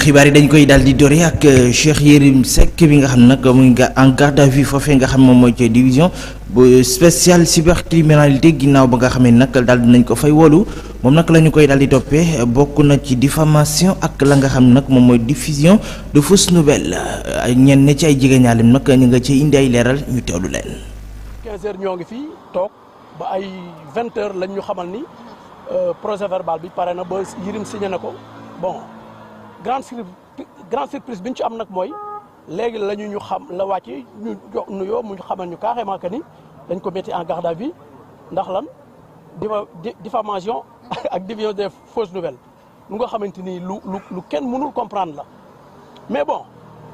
xibaar yi dañ koy daal di dore ak Cheikh Yérim Seck bi nga xam nag muy nga en garde à vue foofee nga xam moom mooy ci division bu spéciale cybercriminalité ginnaaw ba nga xam ne nag daal dinañ ko fay woolu moom nag la ñu koy daal di toppee bokk na ci diffamation ak la nga xam nag moom mooy diffusion de fausses nouvelles ñenn ci ay jegeñaaleem nag ñu nga ci indi ay leeral ñu teewlu leen. 15h ñoo ngi fii toog ba ay 20h lañ ñu xamal ni procès verbal bi pare na ba Yérim signé na ko bon. grande surprise bi ñu ci am nag mooy léegi la ñu xam la wàcc ñu jox nuyoo mu xamal ñu carrément que ni dañ ko metti en garde à vue ndax lan diffamation ak diffusion des fausses nouvelles lu nga xamante ni lu kenn mënul comprendre la mais bon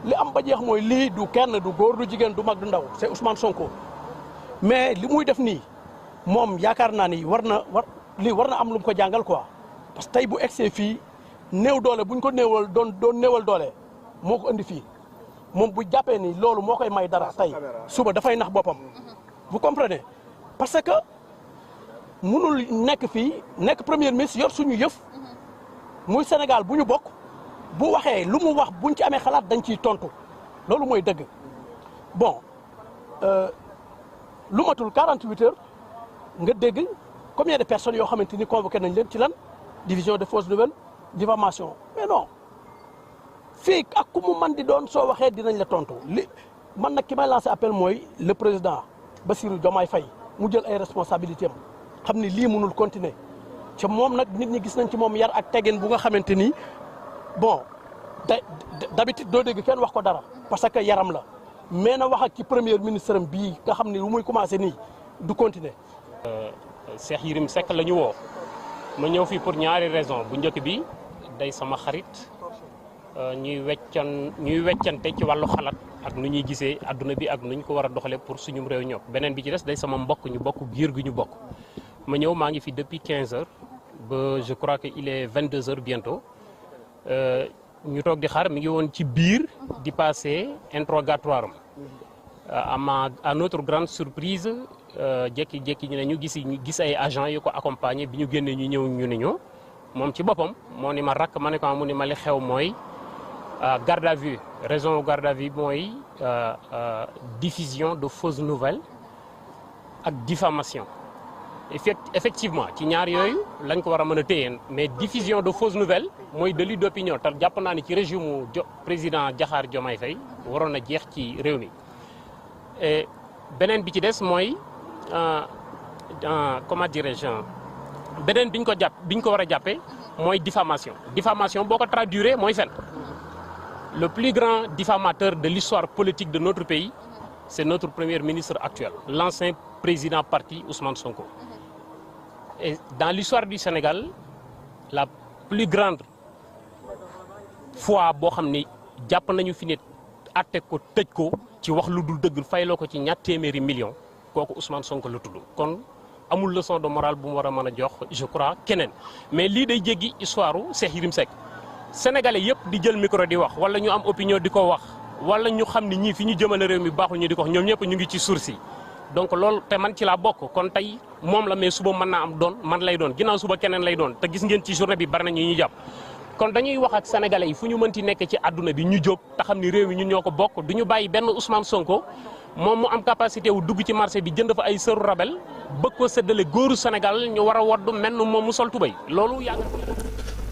li am ba jeex mooy lii du kenn du góor du jigéen du mag du ndaw c'est Ousmane Sonko mais li muy def nii moom yaakaar naa ni war na am lu mu ko jàngal quoi parce que tey bu egsee fii. néew doole bu ñu ko néewal doon néewal doole moo ko indi fii moom bu jàppee ni loolu moo koy may dara tey suba dafay nax boppam vous comprenez parce que mënul nekk fii nekk premier ministre yor suñu yëf muy Sénégal bu ñu bokk bu waxee lu mu wax buñ ci amee xalaat dañ ciy tontu loolu mooy dëgg bon lu matul 48 heures nga dégg combien de personnes yoo xamante ni convoqué nañ leen ci lan division de fausses nouvelles diffamation mais non fii ak ku mu man di doon soo waxee dinañ la tontu li man nag ki may lancé appel mooy le président Bassirou Diomaye Faye mu jël ay responsabilités am xam ni lii mënul continuer ca moom nag nit ñi gis nañ ci moom yar ak teggin bu nga xamante ni bon d'habitude doo dégg kenn wax ko dara parce que yaram la mais na wax ak ci premier ministre am bii nga xam ni lu muy commencé nii du continuer. Cheikh Yérim Seck la ñu woo. ma ñëw fii pour ñaari raison bu njëkk bi day sama xarit ñuy weccante ci wàllu xalaat ak nu ñuy gisee adduna bi ak nu ñu ko war a doxalee pour suñu réew ñoom beneen bi ci des day sama mbokk ñu bokk giir gi ñu bokk ma ñëw maa ngi fi depuis 15 heures ba je crois que il est 22 heures bientôt ñu toog di xaar mi ngi woon ci biir di passer interrogatoire am à notre grande surprise jékki-jékki ñu ne ñu gis ay agents yu ko accompagner bi ñu génnee ñu ñëw ñu ne ñu moom ci boppam moo ni ma rakk ma ne ko mu ni ma li xew mooy garde à vue raison garde à vue mooy diffusion de fausses nouvelles ak diffamation effectivement ci ñaar yooyu lañ ko war a mën a téye mais diffusion de fausses nouvelles mooy délit d'opinion te jàpp naa ni ci régime président Diakhar Diomaye Faye waroon a jeex ci réew mi beneen bi ci des mooy comment dirais-je beneen biñ ko war a jàppee mooy diffamation boo ko traduire mooy fen le plus grand diffamateur de l'histoire politique de notre pays c'est notre premier ministre actuel l'ancien président parti Ousmane Sonko et dans l'histoire du Sénégal la plus grande fois boo xam ni jàpp nañu fi nit atte ko tëj ko ci wax lu dul dëgg fayloo ko ci ñaar téeméeri millions kooku Ousmane Sonko la tudd kon amul leçon de morale bu mu war a mën a jox je crois keneen mais lii day jéggi histoire Cheikh Yérim Seck sénégalais yëpp di jël micro di wax wala ñu am opinion di ko wax wala ñu xam ni ñii fi ñu jëmale réew mi baaxul ñu di ko wax ñoom ñëpp ñu ngi ci source yi donc loolu te man ci laa bokk kon tey moom la mais suba mën naa am doon man lay doon ginnaaw suba keneen lay doon te gis ngeen ci journée bi bari na ñu jàpp kon dañuy wax ak sénégalais yi fu ñu mënti nekk ci àdduna bi ñu jóg te xam ni réew mi ñun ñoo ko bokk du ñu bàyyi benn Ousmane Sonko moom mu am capacité wu dugg ci marché bi jënd fa ay sëru rabel bëgg ko séddale góoru Sénégal ñu war a wodd mel moom mu sol tubéy loolu yàgg.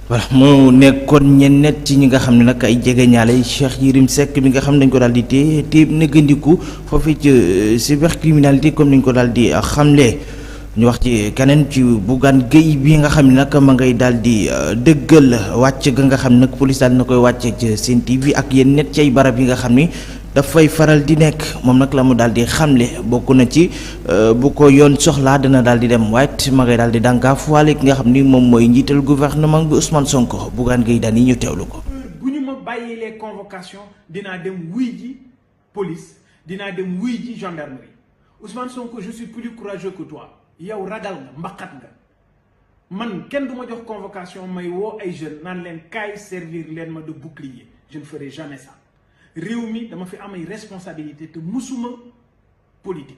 voilà mu nekkoon ñenn ci ñi nga xam ne nag ay jegeñaale Cheikh Yérim Seck mi nga xam ne dañ ko daal di téye nëggandiku foofu ci cybercriminalité comme ni ñu ko daal di xamle. ñu wax ci keneen ci Bougane Gueye bi nga xam ne nag ma ngay daal di dëggal wàcc ga nga xam ne nag police daal na koy wàcce ci Sen TV ak yenn net ci ay barab yi nga xam ni dafay faral di nekk moom nag la mu daal di xamle bokk na ci bu ko yoon soxlaa dana daal di dem waaye ma ngay daal di dànkaaf waale ki nga xam ni moom mooy njiital gouvernement bi Ousmane Sonko Bougane Gueye daan yi ñu teewlu ko. bu ñu ma bàyyi les convocations dinaa dem wuy ji police dinaa dem wuy ji gendarmerie Ousmane Sonko je suis plus courageux que toi. yow ragal nga mbaqat nga man kenn du ma jox convocation may woo ay jeunes naan leen kaay servir leen ma de bouclier je ne ferai jamais ça réew mi dama fi am ay responsabilité te musuma politique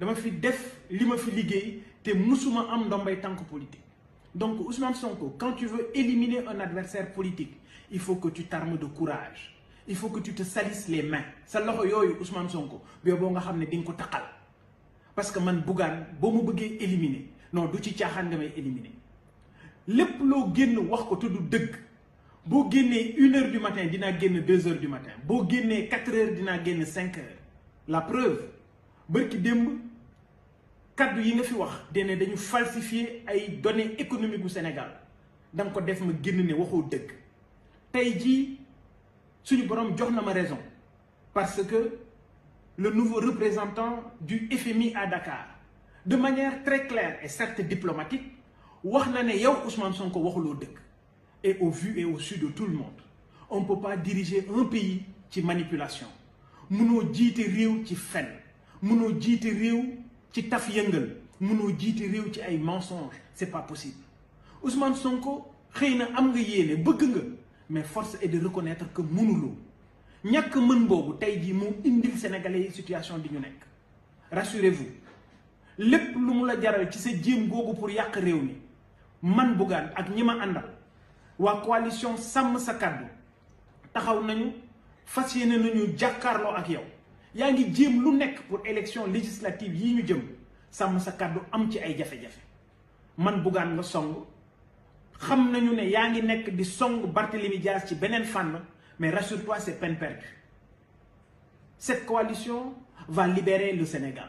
dama fi def li ma fi liggéey te musuma am ndombay tànk politique Donc Ousmane Sonko, quand tu veux éliminer un adversaire politique, il faut que tu t'armes de courage. Il faut que tu te salisses les mains. Sa loxo yooyu Ousmane Sonko bi boo nga xam ne di nga ko taqal parce que man Bougane boo mu bëggee éliminer non du ci caaxaan nga may éliminer lépp loo génn wax ko tudd dëgg boo génnee 1h du matin dinaa génn 2h du matin boo génnee 4h dinaa génn 5h. La preuve bërki démb kaddu yi nga fi wax dene dañu falsifier ay données économiques bu Sénégal da nga ko def ma génn ne waxoo dëgg tey jii suñu borom jox na ma raison parce que le nouveau représentant du FMI à Dakar de manière très claire et certes diplomatique wax na ne yow Ousmane Sonko waxuloo dëgg et au vu et au su de tout le monde on peut pas diriger un pays ci manipulation mënoo jiite réew ci fen mënoo jiite réew ci taf yëngal mënoo jiite réew ci ay mensonges c'est pas possible Ousmane Sonko xëy na am nga yéene bëgg nga mais force est de reconnaître que mënuloo ñàkk mën boobu tey jii moo indil Sénégalais yi situation di ñu nekk rassurez-vous lépp lu mu la jaral ci sa jéem googu pour yàq réew mi man Bougane ak ñi ma àndal waa coalition sàmm sa kàddu taxaw nañu fas yéene nañu jàkkaarloo ak yow yaa ngi jéem lu nekk pour élection législative yi ñu jëm sàmm sa kàddu am ci ay jafe-jafe man Bougane nga song xam nañu ne yaa ngi nekk di song Barthélémy Dias ci beneen fànn mais rassure-toi c'est peine perdue. Cette coalition va libérer le Sénégal.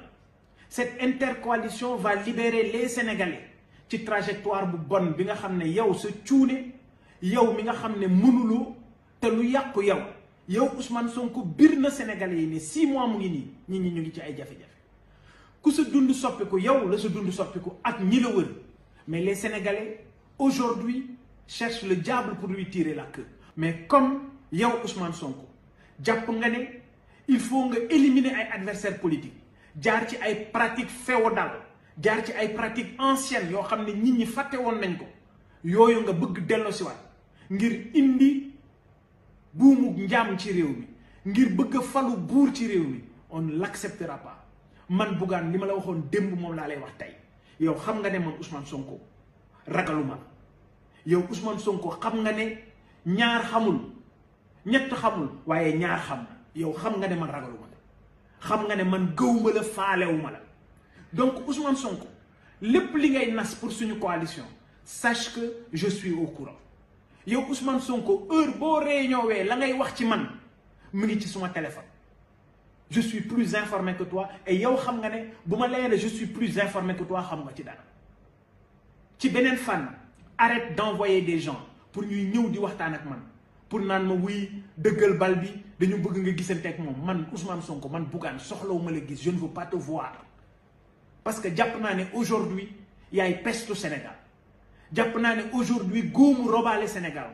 Cette intercoalition va libérer les Sénégalais ci trajectoire bu bon bi nga xam ne yow sa cuune yow mi nga xam ne mënuloo te lu yàqu yow Ousmane Sonko bir na Sénégalais yi ne 6 mois mu ngi nii nit ñi ñu ngi ci ay jafe-jafe ku sa dund soppiku yow la sa dund soppiku ak ñi la wër mais les Sénégalais aujourd'hui cherchent le diable pour lui tirer la queue mais comme yow Ousmane Sonko jàpp nga ne il faut nga éliminer ay adversaires politiques jaar ci ay pratiques féodales jaar ci ay pratiques anciennes yoo xam ne nit ñi fàtte woon nañ ko yooyu nga bëgg delloosiwaat ngir indi buumu njaam ci réew mi ngir bëgg a falu buur ci réew mi on ne l'acceptera pas man Bougane li ma la waxoon démb moom laa lay wax tey yow xam nga ne man Ousmane Sonko ragaluma yow Ousmane Sonko xam nga ne ñaar xamul ñett xamul waaye ñaar xam na yow xam nga ne man ragaluma la xam nga ne man gëwuma la faalewuma la donc Ousmane Sonko lépp li ngay nas pour suñu coalition sache que je suis au courant yow Ousmane Sonko heure boo réunion wee la ngay wax ci man mu ngi ci suma téléphone je suis plus informé que toi et yow xam nga ne bu ma leeree je suis plus informé que toi xam nga ci dara ci beneen fànn arrête d'envoyer des gens pour ñuy ñëw di waxtaan ak man pour naan ma wuy dëggal bal bi dañu bëgg nga gisante ak moom man Ousmane Sonko man Bougane soxlawu ma la gis je ne veux pas te voir parce que jàpp naa ne aujourd'hui yaay pestu Sénégal jàpp naa ne aujourd'hui góomu robaale Sénégal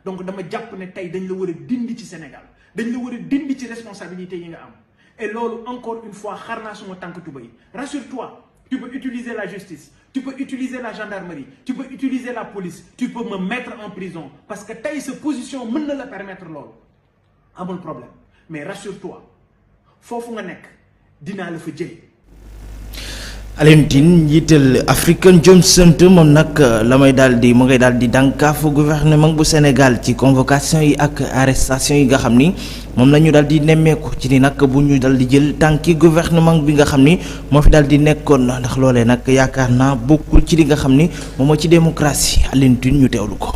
donc dama jàpp ne tey dañ la war a dindi ci Sénégal dañ la war a dindi ci responsabilité yi nga am et loolu encore une fois xar naa suma tànk tuba yi rassure-toi tu peux utiliser la justice tu peux utiliser la gendarmerie tu peux utiliser la police tu peux me mettre en prison parce que tey sa position mën na la permettre loolu amul problème mais rassure-toi foofu nga nekk dinaa la fa jëlee. Alioune Tine njiital African Johnson moom nag la may daal di mu ngay daal di dànkaafu gouvernement bu Sénégal ci convocation yi ak arrestation yi nga xam ni moom la ñu daal di nemmeeku ci ni nag bu ñu daal di jël tànki gouvernement bi nga xam ni moo fi daal di nekkoon ndax loolee nag yaakaar naa bokkul ci li nga xam ni moom moo ci démocratie Alioune Tine ñu teewlu ko.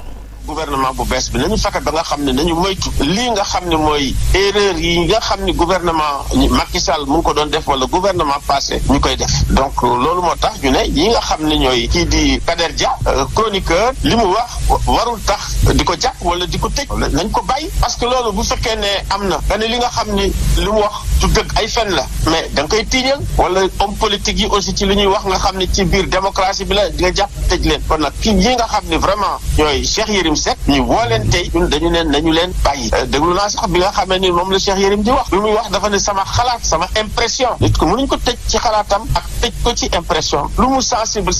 gouvernement bu bees bi nañu fexe ba nga xam ne nañu moytu lii nga xam ne mooy erreur yi nga xam ne gouvernement Macky Sall mu ngi ko doon def wala gouvernement passé ñu koy def donc loolu moo tax ñu ne yi nga xam ne ñooy kii di Kader Dia chroniqueur li mu wax warul tax di ko jàpp wala di ko tëj nañ ko bàyyi parce que loolu bu fekkee ne am na nga ne li nga xam ni li mu wax du dëgg ay fen la mais da nga koy tiiñal wala homme politique yi aussi ci li ñuy wax nga xam ne ci biir démocratie bi la di nga jàpp tëj leen kon nag kii yi nga xam ne vraiment ñooy Cheikh Yérim Seck ñu woo leen tey ñun dañu leen nañu leen bàyyi déglu naa sax bi nga xamee ni moom la Cheikh Yérim di wax lu muy wax dafa ne sama xalaat sama impression nit ko mënuñ ko tëj ci xalaatam ak tëj ko ci impression lu mu sensible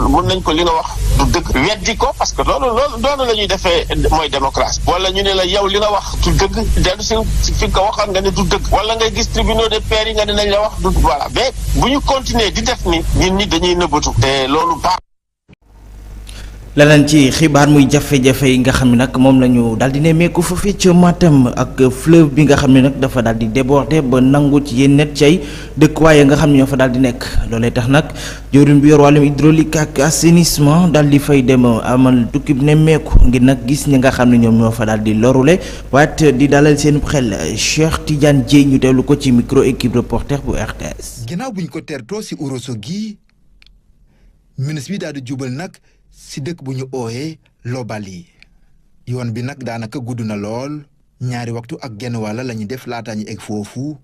mën nañ ko li nga wax du dëgg weddi ko parce que loolu doonu la ñuy defee mooy démocratie wala ñu ne la yow li nga wax du dëgg dellu si fi nga ko waxoon nga ne du dëgg wala ngay gis tribunaux de pairs yi nga ne nañ la wax du voilà mais bu ñu continuer di def ni nit ñi dañuy nëbbatu te loolu baax leneen ci xibaar muy jafe-jafe yi nga xam ne nag moom la ñu daal di nemmeeku foofee ca Matam ak fleuve bi nga xam ne nag dafa daal di déborder ba nangu ci yenn net ci ay dëkkuwaay nga xam ne ñoo fa daal di nekk loolee tax nag jëwriñ bi yor wàllum hydraulique ak assainissement daal di fay dem amal tukkib nemmeeku ngir nag gis ñi nga xam ne ñoom ñoo fa daal di lorule waaye di dalal seen xel Cheikh Tidiane Dièye ñu teewlu ko ci micro équipe reporter bu RTS. ginnaaw buñ ko tertoo si Ourossogui ministre bi daal di jubal nag si dëkk bu ñu ooyee Lobali yoon bi nag daanaka gudd na lool 2 waxtu ak genn wàll la ñu def laataa ñu egg foofu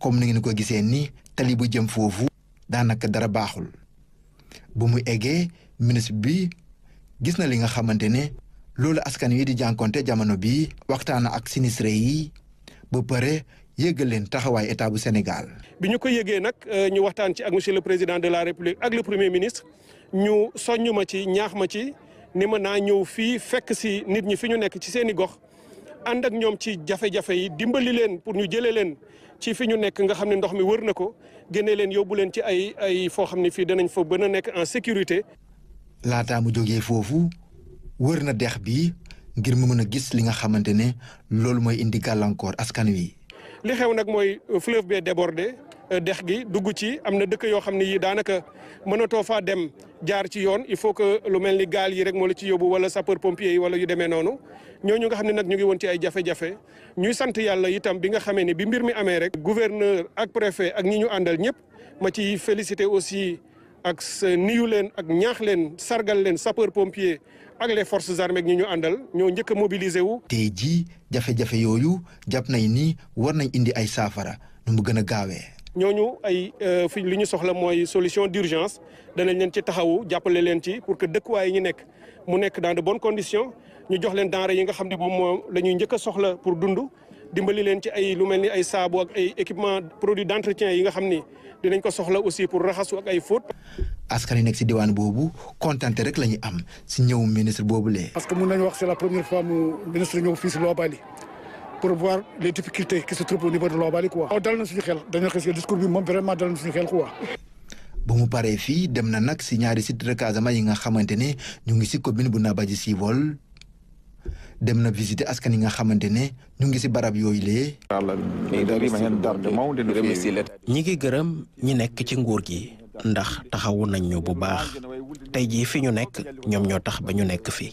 comme ni ngeen ko gisee ni tali bu jëm foofu daanaka dara baaxul bu mu eggee ministre bi gis na li nga xamante ne loolu askan wi di jànkonte jamono bi waxtaan ak sinistré yi ba pare yëgal leen taxawaay état bu Sénégal. bi ñu ko yëgee nag ñu waxtaan ci ak monsieur le président de la république ak le premier ministre ñu soññ ma ci ñaax ma ci ni ma naa ñëw fii fekk si nit ñi fi ñu nekk ci seen i gox ànd ak ñoom ci jafe-jafe yi dimbali leen pour ñu jëlee leen ci fi ñu nekk nga xam ne ndox mi wër na ko génnee leen yóbbu leen ci ay foo xam ne fii danañ fa bën a nekk en sécurité. laataa mu jógee foofu wër na dex bi ngir mu mën a gis li nga xamante ne loolu mooy indi gàllankoor askan wi. li xew nag mooy fleuve bee débordé dex gi dugg ci am na dëkk yoo xam ne yii daanaka mënatoo faa dem jaar ci yoon il faut que lu mel ni gaal yi rek moo la ci yóbbu wala sapeur pompier yi wala yu demee noonu ñooñu nga xam ne nag ñu ngi woon ci ay jafe-jafe ñuy sant yàlla itam bi nga xamee ne bi mbir mi amee rek gouverneur ak préfet ak ñi ñu àndal ñëpp ma ci félicité aussi ak niyu leen ak ñaax leen sargal leen sapeur pompier ak les forces armées ñi ñu àndal ñoo njëkk a mobiliser wu. tey jii jafe-jafe yooyu jàpp nañ ni war nañ indi ay saafara nu mu gën a gaawee. ñooñu ay fi li ñu soxla mooy solution d'urgence danañ leen ci taxawu jàppale leen ci pour que dëkkuwaay yi ñu nekk mu nekk dans de bonnes conditions ñu jox leen denrées yi nga xam ne moom moo la ñuy njëkk a soxla pour dund dimbali leen ci ay lu mel ni ay saabu ak ay équipement produits d'entretien yi nga xam ni dinañ ko soxla aussi pour raxasu ak ay fóot. askan yi nekk si diwaan boobu kontante rek la ñu am si ñëw ministre boobu lee. parce que mun nañu wax c'est la première fois mu ministre ñëw fii si Lobali pour voir les difficultés qui se trouvent au niveau de Lobali quoi. dal na suñu xel dañoo xis que discours bi moom vraiment dal na suñu xel quoi. ba mu paree fii dem na nag si ñaari site de recasement yi nga xamante ne ñu ngi si commune bu Nabadji Civol dem na visiter askan yi nga xamante ne ñu ngi si barab yooyu lee. ñi ngi gërëm ñi nekk ci nguur gi ndax taxawu nañ ñu bu baax tey jii fi ñu nekk ñoom ñoo tax ba ñu nekk fii.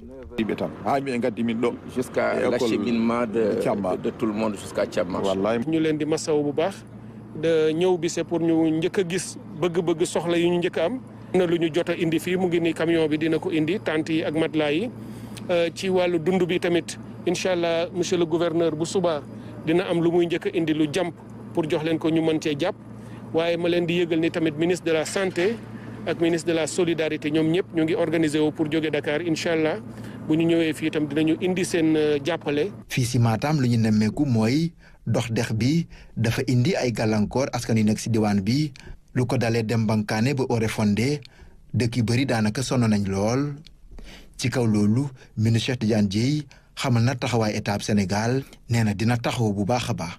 jusqu'à l'acheminement de tout le monde jusqu'à Thiamma. ñu leen di masaw bu baax de ñëw bi c'est pour ñu njëkk a gis bëgg-bëgg soxla yi ñu njëkk a am. na lu ñu jot a indi fii mu ngi ni camion bi dina ko indi tente yi ak matelas yi ci wàllu dund bi tamit incha allah monsieur le gouverneur bu subaa dina am lu muy njëkk a indi lu jàmp pour jox leen ko ñu mën cee jàpp waaye ma leen di yëgal ni tamit ministre de la santé ak ministre de la solidarité ñoom ñëpp ñu ngi organisé wu pour jóge Dakar incha allah bu ñu ñëwee fii itam dinañu indi seen jàppale. fii si Matam lu ñu nemmeeku mooy dox dex bi dafa indi ay gàllankoor askan yu nekk si diwaan bi lu ko dalee dem Bankaane ba Oréfondé dëkk yu bëri daanaka sonn nañ lool ci kaw loolu ministre Cheikh Tidiane Dièye xamal na taxawaay état Sénégal nee na dina taxaw bu baax a baax.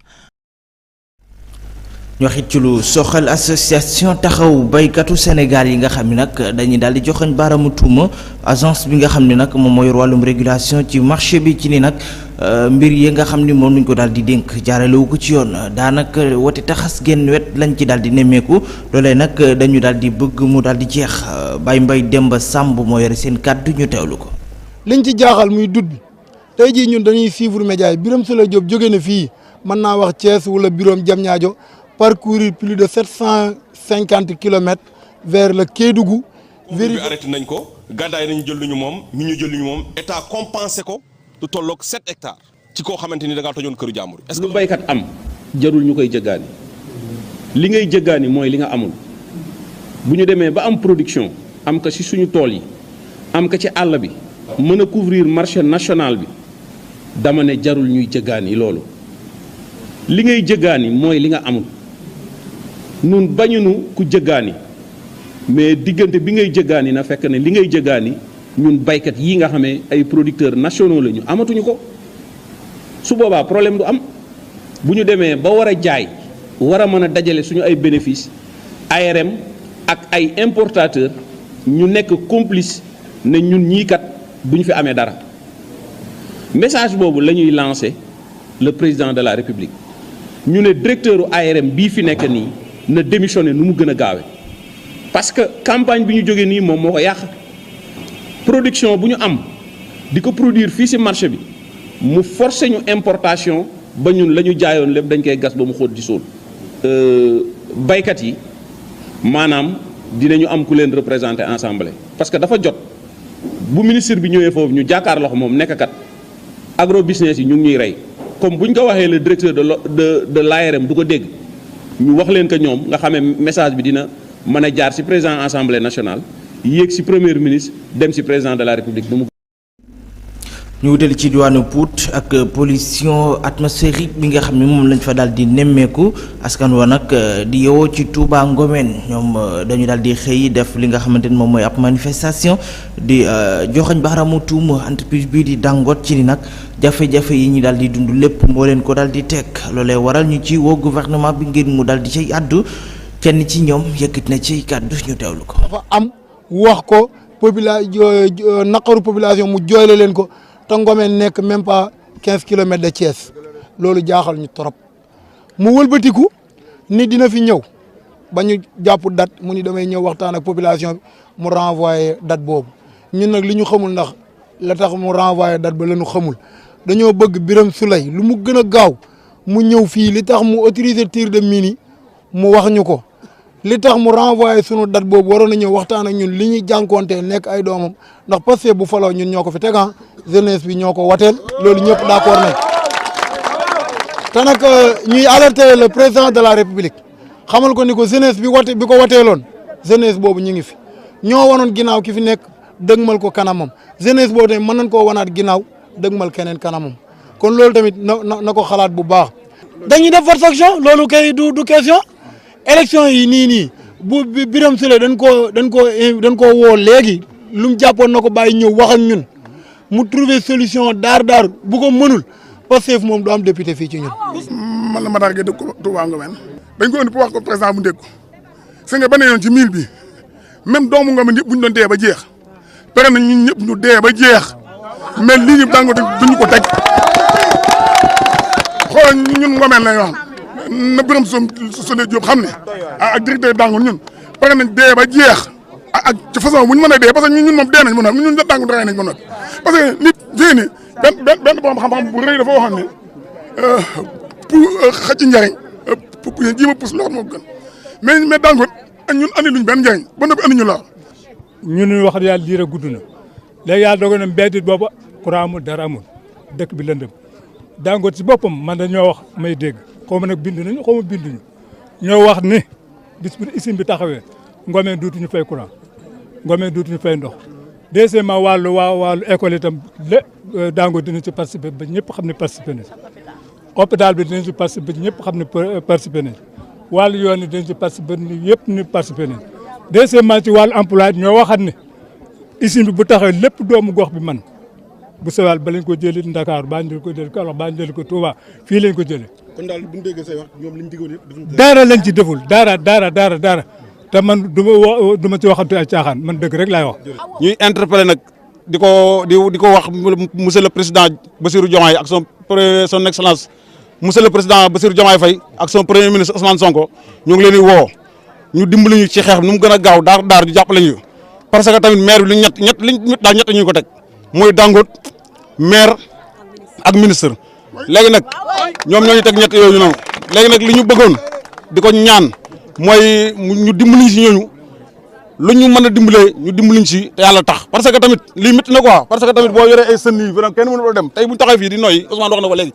ñu wax it ci lu soxal association taxaw baykatu Sénégal yi nga xam ne nag dañuy daal di joxañ baaraamu tuuma agence bi nga xam ne nag moom moo yor wàllum régulation ci marché bi ci ni nag mbir yi nga xam ni moom nuñ ko daal di dénk jaarale wu ko ci yoon daanaka wote taxas genn wet lañ ci daal di nemmeeku loolee nag dañu daal di bëgg mu daal di jeex Baye Mbaye Demba Samb moo yore seen kàddu ñu teewlu ko. liñ ci jaaxal muy dut bi tey jii ñun dañuy suivre média yi Birame Souleye Diop jóge na fii mën naa wax Thiès wala Birame Diamniadio parcourir plus de 750 kilomètres vers le Kédougou. bi arrêté nañ ko gàddaay nañu jël lu ñu moom ñu jël lu ñu moom état compensé ko lu tolloog 7 hectares ci koo xamante ni da ngaa tojoon këru jàmbur. est-ce que lu baykat am jarul ñu koy jëggaani li ngay jëggaani mooy li nga amul bu ñu demee ba am production am ko ci suñu tool yi am ko ci àll bi mën a couvrir marché national bi dama ne jarul ñuy jëggaani loolu li ngay jëggaani mooy li nga amul. nun bañunu ku jëggaani mais diggante bi ngay jëggaani na fekk ne li ngay jëggaani ñun baykat yi nga xamee ay producteurs nationaux la ñu amatuñu ko su boobaa problème du am bu ñu demee ba war a jaay war a mën a dajale suñu ay bénéfices ARM ak ay importateurs ñu nekk complice ne ñun ñii kat duñ fi amee dara message boobu la ñuy lancer le président de la République ñu ne directeur u ARM bii fi nekk nii na démissionné nu mu gën a gaawe parce que campagne bi ñu jógee nii moom moo ko yàq production bu ñu am di ko produire fii ci marché bi mu forcer ñu importation ba ñun la ñu jaayoon lépp dañ koy gas ba mu xóot di suul baykat yi maanaam dinañu am ku leen représenter assemblée parce que dafa jot bu ministre bi ñëwee foofu ñu jàkkaarloo ko moom nekk kat agro business yi ñu ngi ñuy rey comme bu ñu ko waxee le directeur de l'ARM du ko dégg ñu wax leen que ñoom nga xamee message bi dina mën a jaar ci président assemblée nationale yéeg ci premier ministre dem ci président de la république nu mu. ñu wutali ci diwaanu Pout ak pollution atmosphérique bi nga xam ne moom lañ fa daal di nemmeeku askan wa nag di yewoo ci Touba Ngomeen ñoom dañu daal di xëy def li nga xamante ni moom mooy ab manifestation di joxañ baaraamu tuuma entreprise bii di Dangote ci ni nag jafe-jafe yi ñu daal di dund lépp moo leen ko daal di teg loolee waral ñu ci woo gouvernement bi ngir mu daal di cay àddu kenn ci ñoom yëkkati na ci kàddu ñu teewlu ko. dafa am wax ko naqaru population mu jooyle leen ko. te Ngomeen nekk même pas 15 kilomètres de Thiès loolu jaaxal ñu trop mu wëlbatiku ni dina fi ñëw ba ñu jàpp date mu ni damay ñëw waxtaan ak population bi mu renvoyé date boobu ñun nag li ñu xamul ndax la tax mu renvoyé date ba la ñu xamul dañoo bëgg Birame Souleye lu mu gën a gaaw mu ñëw fii li tax mu autoriser tir de mine mu wax ñu ko li tax mu renvoyé sunu date boobu waroon na ñëw waxtaan ak ñun li ñuy jànkontee nekk ay doomam ndax Pastef bu faloo ñun ñoo ko fi tegan jeunesse bi ñoo ko wateel loolu ñëpp d'accord nañ te nag ñuy alerter le président de la république xamal ko ni ko jeunesse bi ko wateeloon jeunesse boobu ñu ngi fi ñoo wanoon ginnaaw ki fi nekk dëgmal ko kanamam jeunesse boobu tamit mën nañ koo wanaat ginnaaw dëgmal keneen kanamam kon loolu tamit na ko xalaat bu baax. dañuy def force action loolu kay du question élection yi nii bu Birame Souleye dañ koo woo léegi lu mu jàppoon na ko bàyyi ñëw wax ak ñun. mu trouver solution daar bu ko mënul Pastef moom du am député fii ci ñun. man la Matar Gueye dëkk Touba Ngomeen dañ ko indi pour wax ko président bu dégg ko sëñ nga beneen yoon ci mil bi même doomu Ngomeen yëpp bu ñu doon dee ba jeex pare na ñun ñëpp ñu dee ba jeex mais lii ñu Dangote duñu ko teg xoolal ñun Ngomeen lay wax na Birame Souleye Diop xam ne ak directeur Dangote ñun pare nañ dee ba jeex. ak ci façon bu ñu mën a dee parce que ñun moom dee nañ ba noppi ñun Dangote rey nañ ba noppi parce que nit fii nii benn borom xam-xam bu rëy dafa waxoon ne pour xëcc njariñ pour jéem a pousse lor moo gën mais Dangote ñun andi luñ benn njariñ ba noppi andi ñu lor. ñun wax yàlla lii rek gudd na léegi yàlla dogal na mbéy boobu courant amul dara amul dëkk bi lëndëm Dangote si boppam man dañoo wax may dégg xaw ma nag bind nañu xaw ma binduñu ñoo wax ni bis bu usine bi taxawee Ngomeen dootuñu fay courant. Ngomeen dootuñu fay ndox deuxièmement wàllu école itam lépp Dangote dina ci participer ba ñëpp xam ne participer na hôpital bi dinañ ci participer ba ñëpp xam ne participer na wàllu yoon yi dinañ ci participer yëpp ni participer na deuxièmement ci wàllu emploi ñoo waxat ne usine bi bu taxawee lépp doomu gox bi man bu sewal ba lañ ko jëlee Ndakaaru baa ñu jël ko jël Kaolack baa ñu jël ko Touba fii lañ ko jëlee. kon daal bu ñu déggee say wax ñoom liñ digoon yëpp dara lañ ci deful dara te man du ma ci waxante ay caaxaan man dëgg rek laay wax. ñuy interpeller nag di ko wax monsieur le président Bassirou Diomaye ak son excellence monsieur le président Bassirou Diomaye Faye ak son premier ministre Ousmane Sonko ñu ngi leen di woo ñu dimbali ñu ci xeex nu mu gën a gaaw daar ñu jàppale ñu parce que tamit maire bi ñett ñu ko teg mooy Dangote maire ak ministre léegi nag ñoom ñoo ñu teg ñett yooyu noonu léegi nag li ñu bëggoon di ko ñaan. mooy ñu dimbaliñ si ñooñu lu ñu mën a dimbalee ñu dimbaliñ si te yàlla tax parce que tamit lii métti na quoi parce que tamit boo yoree ay sën yi vraiment kenn mënu dem tey bu ñu taxawee fii di noyyi Ousmane wax na ko léegi.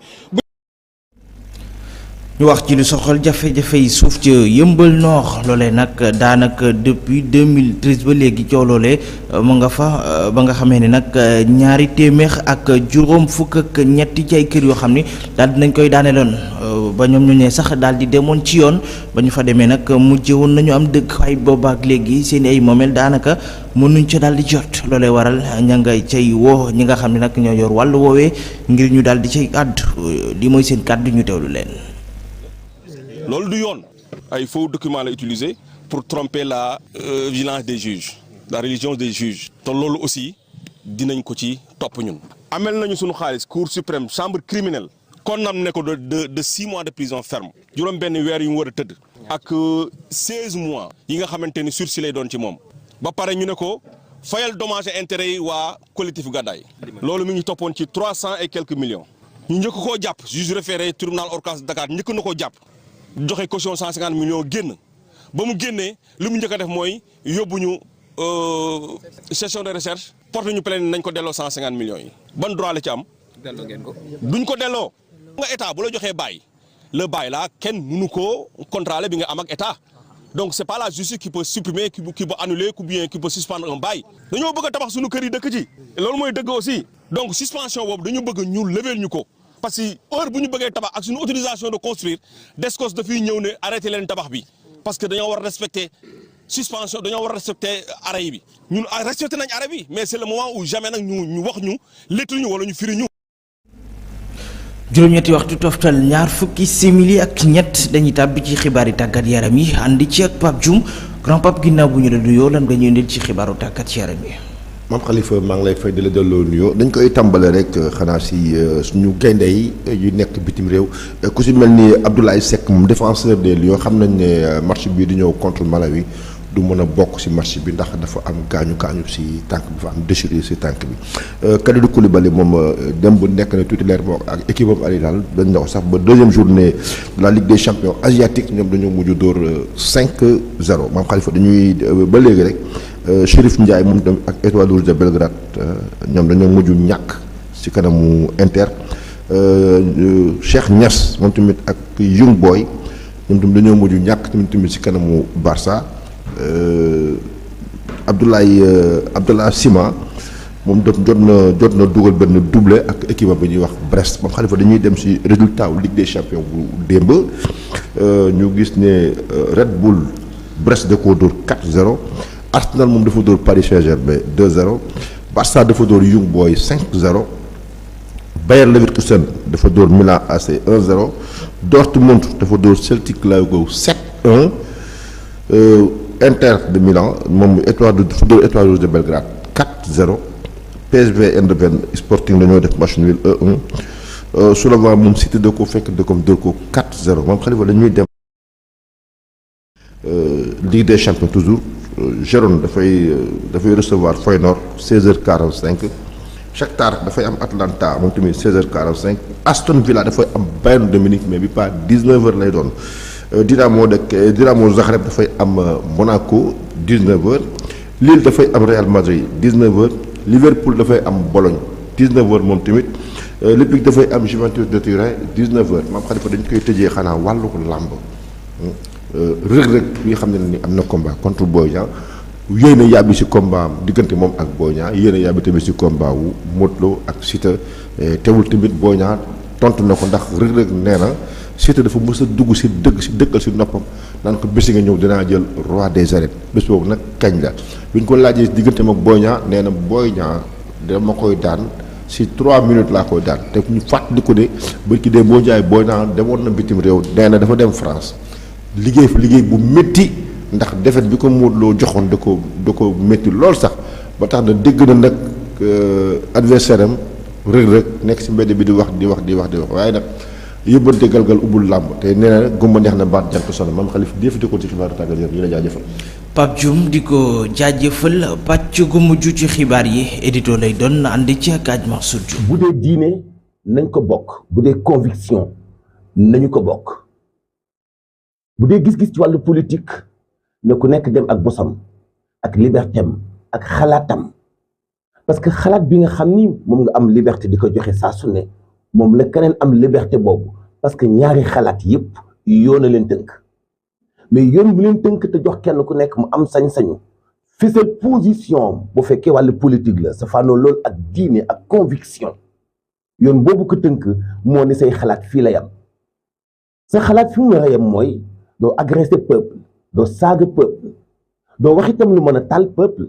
ñu wax ci lu soxal jafe-jafe yi suuf ca Yeumbeul Nord loolee nag daanaka depuis 2013 ba léegi coow loolee mu nga fa ba nga xamee ne nag ñaari téeméer ak juróom fukk ak ñetti ci ay kër yoo xam ni daal dinañ koy daaneeloon ba ñoom ñu ne sax daal di demoon ci yoon ba ñu fa demee nag mujjee woon nañu am dëkk waaye boobaak léegi seen ay moomeel daanaka mënuñ ca daal di jot loolee waral ña nga cay woo ñi nga xam ne nag ñoo yor wàllu woowee ngir ñu daal di cay àddu li mooy seen kàddu ñu teewlu leen. loolu du yoon ay faux documents la utiliser pour tromper la vigilance des juges la religion des juges te loolu aussi dinañ ko ci topp ñun. amel nañu sunu xaalis cour suprême chambre criminelle condamné ko de 6 mois de prison ferme juróom benn weer yu mu war a tëdd ak 16 mois yi nga xamante ni sursis lay doon ci moom ba pare ñu ne ko fayal dommages et intérêts yi waa collectif Gàddaay loolu mi ngi toppoon ci 300 et quelques millions ñu njëkk koo jàpp juge référé tribunal hors classe de Dakar njëkk na koo jàpp joxe caution 150 millions génn ba mu génnee li mu njëkk a def mooy yóbbu ñu session de recherche porte ñu plainte nañ ko delloo 150 millions yi ban droit la ci am. delloo ngeen ko. duñ ko delloo. nga état bu la joxee bàyyi le bàyyi la kenn mënu koo contrôler bi nga am ak état donc c'est pas la justice qui peut supprimer qui peut annuler ou bien qui peut suspendre un bail. dañoo bëgg a tabax suñu kër yi dëkk ci. loolu mooy dëgg aussi. donc suspension boobu dañu bëgg ñu lever ñu ko. parce que heure bu ñu bëggee tabax ak suñu autorisation de construire DSCOS dafay ñëw ne arrêté leen tabax bi parce que dañoo war a respecter suspension dañoo war a respecter arrêt yi bi ñun respecté nañ arrêt bi mais c'est le moment où jamais nag ñu wax ñu léttu ñu wala ñu firi ñu. juróom-ñetti waxtu toftal ñaar fukki simili ak ñett dañuy tàbbi ci xibaari tàggat yaram yi àndi ci ak Pape Dioum grand Pape ginnaaw bu ñu la nuyoo lan nga ñuy indil ci xibaaru tàggat yaram yi. Mame Khalifa maa ngi lay fay di la delloo nuyoo dañ koy tàmbale rek xanaa si suñu gaynde yi yu nekk bitim réew ku si mel ni Abdoulaye Seck moom défenseur des Lions xam nañ ne match bii di ñëw contre Malawi du mën a bokk si match bi ndax dafa am gaañu si tànk bi dafa am déchirure si tànk bi Kalidou Koulibaly moom démb nekk na titulaire moo ak équipe am Al Hilal dañ na ko sax ba deuxième journée de la Ligue des champions asiatique ñoom dañoo mujj dóor 5-0 Mame Khalifa dañuy ba léegi rek Chérif Ndiaye moom tamit ak Étoile Rouge de Belgrade ñoom dañoo mujj ñàkk si kanamu Inter Cheikh Niass moom tamit ak Young Boy ñoom tamit dañoo mujj ñàkk tamit si kanamu Barça Abdallah Sima moom jot na dugal benn doublé ak équipe bi ñuy wax Brest Mame Khalifa dañuy dem ci résultat wu Ligue des champions bu démb ñu gis ne Red Bull Brest da koo dóor 4-0 Arsenal moom dafa dóor Paris Saint-Germain 2-0 Barça dafa dóor Young Boys 5-0 Bayer Leverkusen dafa dóor Milan AC 1-0 Dortmund dafa dóor Celtic Glasgow 7-1 Inter de Milan moom Étoile Rouge de Belgrade 4-0 PSV Eindhoven Sporting dañoo def match nul 1-1 Slovan moom City da ko fekk da ko dóor ko 4-0 Mame Khalifa dañuy dem Ligue des champions toujours Gérone dafay recevoir Feyenoord 16h45 Shakhtar dafay am Atlanta moom tamit 16h45 Aston Villa dafay am Bayern de Munich mais bi pas 19h lay doon. Dynamo Zagreb dafay am Monaco 19h Lille dafay am Real Madrid 19h Liverpool dafay am Bologne 19h moom tamit Leipzig dafay am Juventus de Turin 19h Mame Khalifa dañ koy tëjee xanaa wàllu làmb Reug bi nga xam ne ni am na combat contre Boy Niang yéen a yàbbi si combat am diggante moom ak Boy Niang yéen a yàbbi tamit si combat wu Modou Lo ak Siteu teewul tamit Boy Niang tontu na ko ndax Reug nee na Siteu dafa mës a dugg si dëkkal si noppam naan ko bési nga ñëw dinaa jël roi des arènes bés boobu nag kañ la bi ñu ko laajee diggante ak Boy Niang nee na Boy Niang dama koy daan si 3 minutes laa koy daan te ñu fàttali ko ne bërki dee boo jaay Boy Niang demoon na bitim réew nee na dafa dem France liggéey bu métti ndax defet bi ko Modou Lo joxoon da ko métti lool sax ba tax na dégg na nag adversaire am Reug nekk si mbedd bi di wax waaye nag yëbbante galgal ubbul làmb te nee na gumba neex na baat jant sonn Mame Khalifa di ko ci xibaaru tàggat yaram yi la jaajëfal. Pape Dioum di ko jaajëfal pàcc gu mujj ci xibaar yi édito lay doon ànd ci ak Aj Mansour Diouf. bu dee diine nañ ko bokk bu dee conviction nañu ko bokk bu dee gis-gis ci wàllu politique na ku nekk dem ak bosam ak libertéem ak xalaatam parce que xalaat bi nga xam ni moom nga am liberté di ko joxe saa su ne moom la keneen am liberté boobu parce que ñaari xalaat yépp yoon a leen tënk mais yoon bu leen tënk te jox kenn ku nekk mu am sañ-sañu fësal position bu fekkee wàllu politique la sa faanoo loolu ak diine ak conviction yoon boobu ko tënk moo ni say xalaat fii la yam sa xalaat fi mu war a yam mooy doo agressé peuple doo saaga peuple doo wax itam lu mën a taal peuple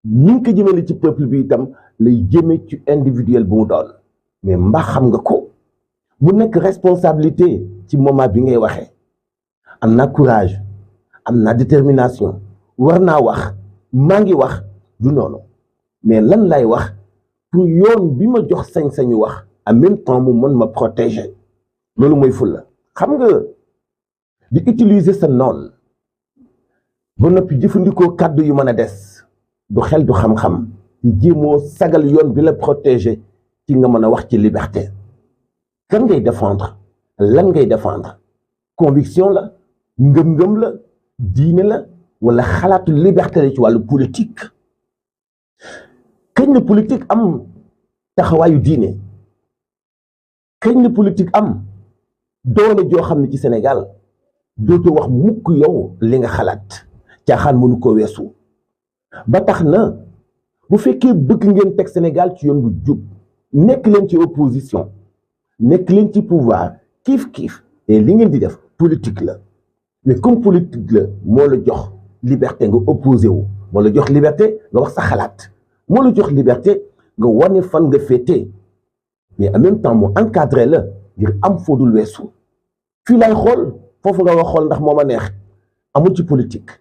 ni nga ko jëmale ci peuple bi itam lay jëme ci individuel bu mu doon mais mbaa xam nga ko mu nekk responsabilité ci moment bi ngay waxee am naa courage am naa détermination war naa wax maa ngi wax du noonu mais lan lay wax pour yoon bi ma jox sañ-sañu wax en même temps mu mën ma protéger loolu mooy fulla xam nga di utiliser sa noon ba noppi jëfandikoo kàddu yu mën a des du xel du xam-xam di jéemoo sagal yoon bi la protéger ci nga mën a wax ci liberté kan ngay défendre lan ngay défendre conviction la ngëm-ngëm la diine la wala xalaatu liberté la ci wàllu politique kañ la politique am taxawaayu diine kañ la politique am doole joo xam ne ci Sénégal dootoo wax mukk yow li nga xalaat caaxaan mënu ko weesu ba tax na bu fekkee bëgg ngeen teg Sénégal ci yoon bu jub nekk leen ci opposition nekk leen ci pouvoir kiif et li ngeen di def politique la mais comme politique la moo la jox liberté nga opposé wu moo la jox liberté nga wax sa xalaat moo la jox liberté nga wane fan nga féetee mais en même temps mu encadré la ngir am foodul weesu fii laay xool foofu nga wax xool ndax moo ma neex amul ci politique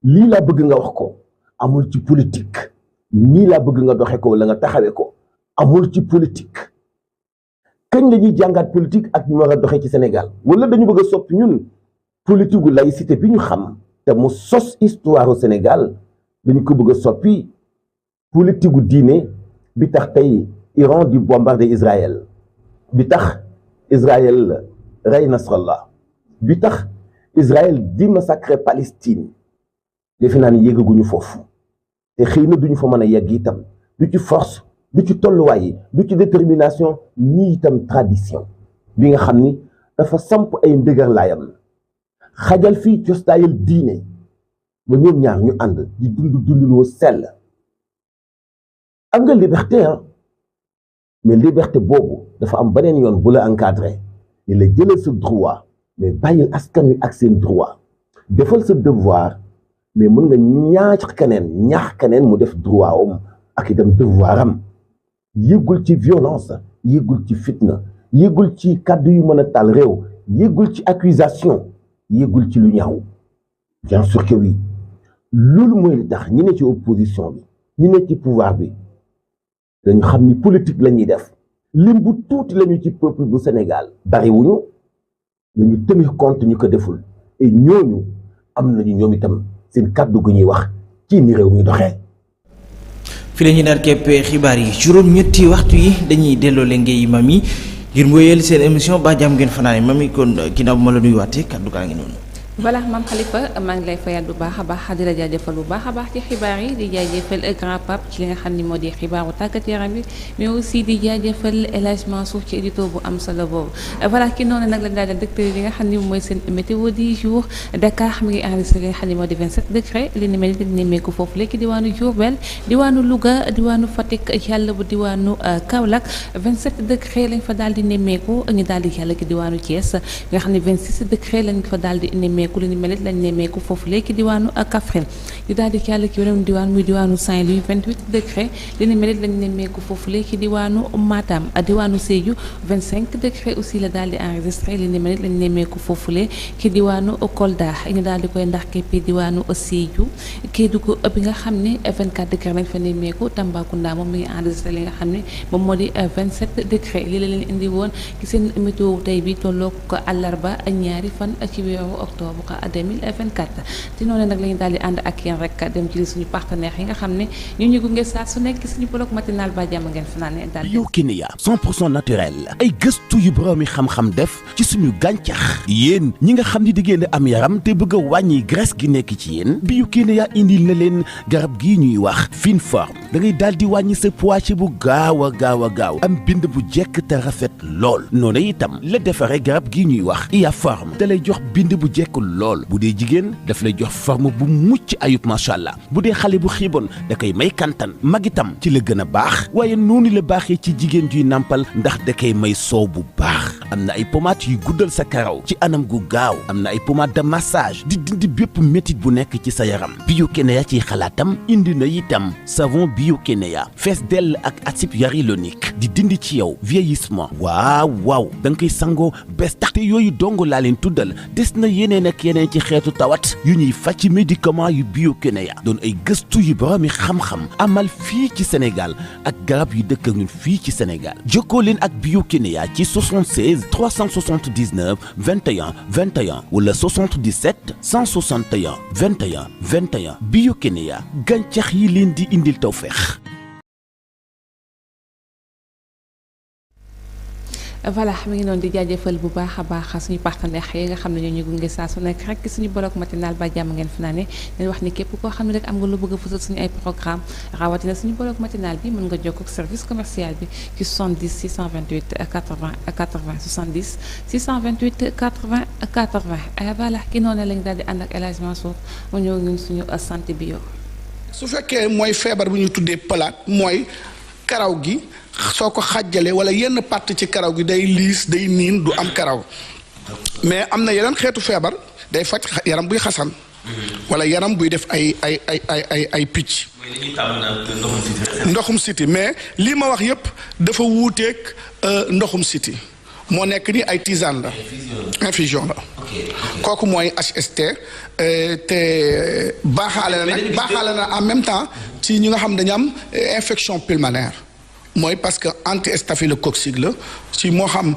lii laa bëgg nga wax ko amul ci politique nii laa bëgg nga doxe ko wala nga taxawee ko amul ci politique kañ la ñuy jàngaat politique ak ñu war a doxee ci Sénégal wala dañu bëgg a soppi ñun politique gu laïcité bi ñu xam te mu sos histoire au Sénégal dañu ko bëgg a soppi politique gu diine bi tax tey Iran di bombarder Israël bi tax Israël rey Nasrallah bi tax Israël di massacrer Palestine defe naa ni yeggaguñu foofu te xëy na duñu fa mën a yegg itam du ci force du ci tolluwaay yi du ci détermination ni itam tradition bi nga xam ni dafa samp ay ndëgër laayam xajal fii costaayal diine ba ñoom ñaar ñu ànd di dundinoo sell am nga liberté mais liberté boobu dafa am beneen yoon bu la encadré ni la jëlal sa droit mais bàyyil askan wi ak seen droit defal sa devoir mais mën nga ñaax keneen mu def droit am ak itam devoir am yëggul ci violence yëggul ci fitna yëggul ci kàddu yu mën a taal réew yëggul ci accusation yëggul ci lu ñaaw bien sûr que oui loolu mooy li tax ñi ne ci opposition bi ñi ne ci pouvoir bi dañu xam ni politique la ñuy def lim bu tuuti lañu ci peuple bu Sénégal bariwuñu dañu tenir compte ñu ko deful et ñooñu am nañu ñoom itam seen kàddu gu ñuy wax ci ni réew mi doxee. fi la ñu daan keppee xibaar yi juróom-ñetti waxtu yi dañuy delloo leen ngay mami ngir wéyal seen émission ba jàmm ngeen fanaane mami kon ginnaaw bu ma la nuyuwaatee kàddu gaa ngi noonu. voilà maam Khalifa maa ngi lay fayaat bu baax a baax di la jaajëfal bu baax a baax ci xibaar yi di jaajëfal grand pape ci li nga xam ni moo di xibaaru tàggat yaram bi mais aussi di jaajëfal El Hadj Mansour ci édito bu am solo boobu voilà ki noonu nag lañ daal di dëkk li nga xam ni mooy seen météo du jour Dakar mi ngi enregistré li nga xam ni moo di 27 degré li ni mel ni nemmeeku foofu léegi diwaanu Diourbel diwaanu Louga diwaanu Fatick yàlla bu diwaanu Kaolack 27 degré lañ fa daal di nemmeeku ñu daal di yàlla ki diwaanu Thiès nga xam ni 26 degré lañ fa daal di nemmeeku ku li ni mel lañ nemmeeku foofu léegi diwaanu Kaffrine ñu daal di yàlla ki weneen diwaan muy diwaanu Saint-Louis 28 degré li ni mel lañ nemmeeku foofu léegi diwaanu Matam diwaanu Sédhiou 25 degré aussi la daal di enregistré li ni mel lañ nemmeeku foofule ki diwaanu Kolda ñu daal di koy ndax képpi diwaanu Sédhiou Kédougou bi nga xam ne 24 degré lañ fa nemmeeku Tambacounda moom mi ngi enregistré li nga xam ne moom moo di 27 degré li la leen indi woon ci seen météo tey bi tolloo ko àllarba ñaari fan ci weeru octobre 2024 ci noonu nag la ñu daal di ànd ak yéen rek dem ci suñu partenaires yi nga xam ne ñu gunge saa su nekk suñu bloc matinal ba jàmm ngeen fanaane daal Biokinia 100% naturel ay gëstu yu boroomi xam-xam def ci suñu gàncax yéen ñi nga xam ni di ngeen am yaram te bëgg a wàññi graisse gi nekk ci yéen Biokinia indil na leen garab gii ñuy wax fine forme da ngay daal di wàññi sa poids ci bu gaaw a gaaw am bind bu jekk te rafet lool noonu itam la defaree garab gii ñuy wax IA forme da lay jox bind bu jekk lool bu dee jigéen daf lay jox forme bu mucc ayub macha allah bu dee xale bu xiiboon da koy may kantan mag itam ci la gën a baax waaye noonu la baaxee ci jigéen juy nàmpal ndax da koy may soow bu baax am na ay pommades yuy guddal sa karaw ci anam gu gaaw am na ay pommades de massage di dindi bépp métit bu nekk ci sa yaram Biokénéa ci xalaatam indi na itam savon Biokénéa fees dell ak acide hyaluronique di dindi ci yow vieillissement waaw da nga koy sangoo bés tax te yooyu dong laa leen tuddal des na yeneen ak yeneen ci xeetu tawat yu ñuy faj ci médicament yu Biokénéa doon ay gëstu yu boroomi xam-xam amal fii ci Sénégal ak garab yu dëkk ak ñun fii ci Sénégal jokkoo leen ak Biokénéa ci 76 379 21 21 wala 77 161 21 21 Biokénéa gàncax yi leen di indil tawfeex. voilà mi ngi noonu di jaajëfal bu baax a baax suñu partenaires yi nga xam ne ñoo ñu gunge saa su nekk rek suñu bloc matinal ba jàmm ngeen fi naa ne leen wax ni képp koo xam ne rek am nga lu bëgg a fësal suñu ay programme rawatina suñu bloc matinal bi mën nga jokkoo ak service commercial bi ci 70 628 80 80 70 628 80 80 voilà ki noonu lañ daal di ànd ak El Hadj Mansour mu ñëw ñun suñu santé bio. su fekkee mooy feebar bu ñu tuddee palaat mooy karaw gi soo ko xàjjalee wala yenn partie ci karaw gi day liis day niin du am karaw mais am na yeneen xeetu feebar day faj yaram buy xasan wala yaram buy def ay picc ndoxum siti mais lii ma wax yépp dafa wuuteeg ndoxum siti moo nekk ni ay tisane la infusion la kooku mooy HST te baaxaale na en même temps ci ñi nga xam dañu am infection pulmonaire mooy parce que anti-staphylococcique la ci moo xam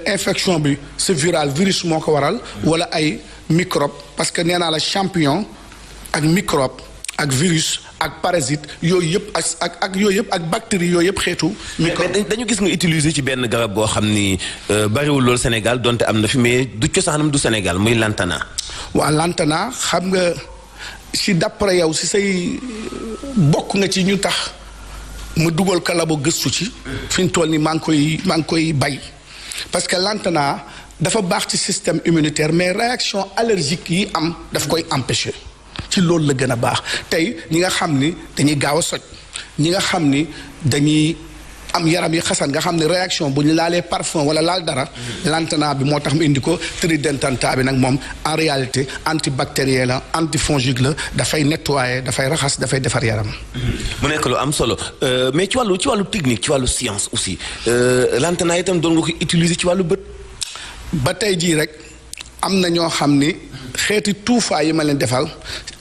infection bi c'est viral virus moo ko waral wala ay microbe parce que nee naa la champignon ak microbe ak virus ak parasite yooyu yëpp ak yooyu yëpp ak bactéries yooyu yëpp xeetu microbe. dañu gis nga utiliser ci benn garab goo xam ni bariwul loolu Sénégal donte am na fi mais du cosaanam du Sénégal muy lantana. waa lantana xam nga si d'après yow si say bokk nga ci ñu tax ma dugal kalabo gëstu ci fi ñu toll nii maa ngi koy bay parce que lantana dafa baax ci système immunitaire mais réaction allergique yi am daf koy empêcher ci loolu la gën a baax tey ñi nga xam ni dañuy gaaw a soj ñi nga xam ni dañuy am yaram yi xasan nga xam ne réaction bu ñu laalee parfum wala laal dara lantana bi moo tax mu indi ko tridentata bi nag moom en réalité antibactérien la antifongique la dafay nettoyer dafay raxas dafay defar yaram. mu nekk lu am solo mais ci wàllu technique ci wàllu science aussi lantana itam doon nga ko utiliser ci wàllu bët. ba tey jii rek am na ñoo xam ni xeeti tuufaay yi ma leen defal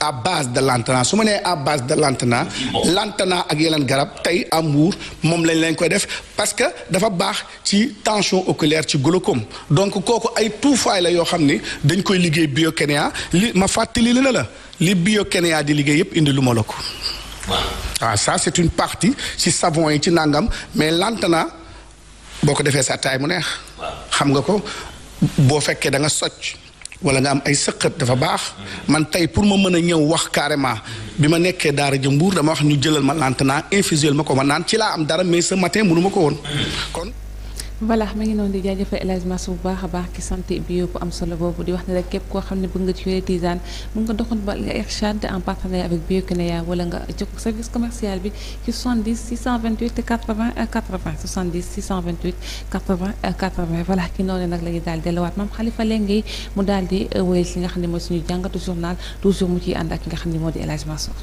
à base de lantana su ma nee à base de lantana ak yeneen garab tey à Mbour moom lañ leen koy def parce que dafa baax ci tension oculaire ci glaucome donc kooku ay tuufaay la yoo xam ni dañ koy liggéey Biokénéa li ma fàttali li na la li Biokénéa di liggéey yépp indi lu ma la ko waaw ça c'est une partie ci savon yi ci nangam mais lantana boo ko defee sa taay mu neex xam nga ko boo fekkee da nga socc wala nga am ay sëqët dafa baax man tey pour ma mën a ñëw wax carrément bi ma nekkee daara ja Mbuur dama wax ñu jëlal ma lantana infusiel ma ko ma naan ci laa am dara mais ce matin mënu ma ko woon kon voilà mi ngi noonu di jaajëfal El Hadj Mansour bu baax a baax ki santé bio bu am solo boobu di wax ne rek képp koo xam ne bëgg nga ci yore tisane mën nga doxal ba Irshad en partenariat avec Biokénéa wala nga jokkoo service commercial bi ci 70 628 80 80 70 628 80 80 voilà ki noonu nag la ñuy daal delluwaat maam Khalifa Lengue mu daal di wéyal li nga xam ne mooy suñu jàngatu journal toujours mu ciy ànd ak ki nga xam ne moo di El Hadj Mansour